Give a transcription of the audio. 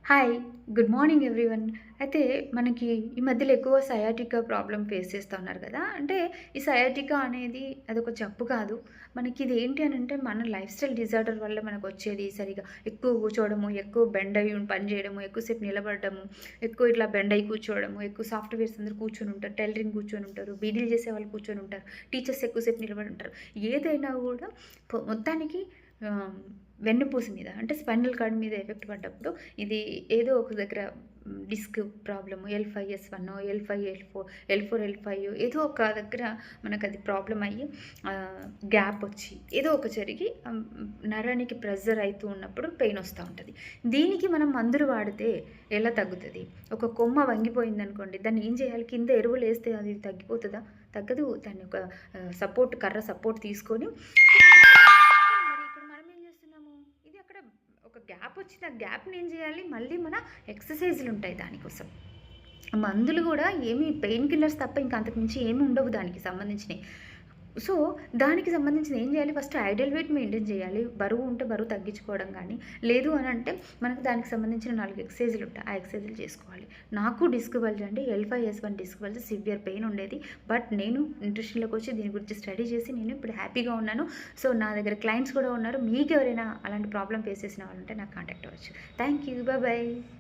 Hi. Good morning everyone. అయితే మనకి ఈ మధ్యలో ఎక్కువ సయాటికా ప్రాబ్లమ్ ఫేస్ చేస్తా ఉన్నారు కదా! అంటే ఈ సయాటికా అనేది అదొక జబ్బు కాదు. మనకిది ఏంటి అనంటే మన లైఫ్ స్టైల్ డిజార్డర్ వల్ల మనకొచ్చేది. సరిగ్గా ఎక్కువ కూర్చోవడము, ఎక్కువ బెండ్ అయ్యి పని చేయడము, ఎక్కువసేపు నిలబడడము, ఎక్కువ ఇట్లా బెండ్ అయ్యి కూర్చోవడము, ఎక్కువ సాఫ్ట్‌వేర్స్ అందరూ కూర్చొనుంటారు. టైలరింగ్ కూర్చొనుంటారు. బీడీలు చేసేవాళ్ళు కూర్చొనుంటారు. టీచర్స్ ఎక్కువసేపు నిలబడి ఉంటారు. ఏదైనా కూడా మొత్తానికి ఆహ్, వెన్నుపూస మీద అంటే స్పైనల్ కార్డ్ మీద ఎఫెక్ట్ పడ్డప్పుడు ఇది ఏదో ఒక దగ్గర disc problem L5, S1, L5, L4, ఏదో ఒక దగ్గర మనకది ప్రాబ్లమ్ అయ్యి గ్యాప్ వచ్చి ఏదో ఒక జరిగి నరానికి ప్రెషర్ అయితూ ఉన్నప్పుడు పెయిన్ వస్తూ ఉంటుంది. దీనికి మనం మందులు వాడితే ఎలా తగ్గుతుంది? ఒక కొమ్మ వంగిపోయిందనుకోండి, దాన్ని ఏం చేయాలి? కింద ఎరువులు వేస్తే అది తగ్గిపోతుందా? తగ్గదు. దాన్ని ఒక కర్ర సపోర్ట్ తీసుకొని మరి ఇక్కడ మనం ఏం చేస్తున్నాము? ఇది అక్కడ ఒక గ్యాప్ వచ్చింది. ఆ గ్యాప్‌ని ఏం చేయాలి? మళ్ళీ మన ఎక్సర్‌సైజులు ఉంటాయి దానికోసం. మందులు గూడా ఏమి పెయిన్ కిల్లర్స్ తప్ప ఇంక అంతకు మించి ఏమి ఉండవు దానికి సంబంధించినయి. సో, దానికి సంబంధించింది ఏం చేయాలి? ఫస్ట్ ఐడియల్ వెయిట్ మెయింటైన్ చేయాలి. బరువు ఉంటే బరువు తగ్గించుకోవడం గానీ, లేదు అనంటే మనకు దానికి సంబంధించిన 4 ఎక్సర్‌సైజులు ఉంటాయి. ఆ ఎక్సర్‌సైజులు చేసుకోవాలి. నాకు డిస్క్ బల్జ్ అండి. L5, S1 disc bulge severe pain ఉండేది. బట్ నేను న్యూట్రిషన్‌లోకొచ్చి దీని గురించి స్టడీ చేసి నేను ఇప్పుడు హ్యాపీగా ఉన్నాను. సో, నా దగ్గర క్లయింట్స్ కూడా ఉన్నారు. మీకెవరైనా అలాంటి ప్రాబ్లమ్ ఫేస్ చేసిన వాళ్ళుంటే నాకు కాంటాక్ట్ అవ్వచ్చు. Thank you. బై.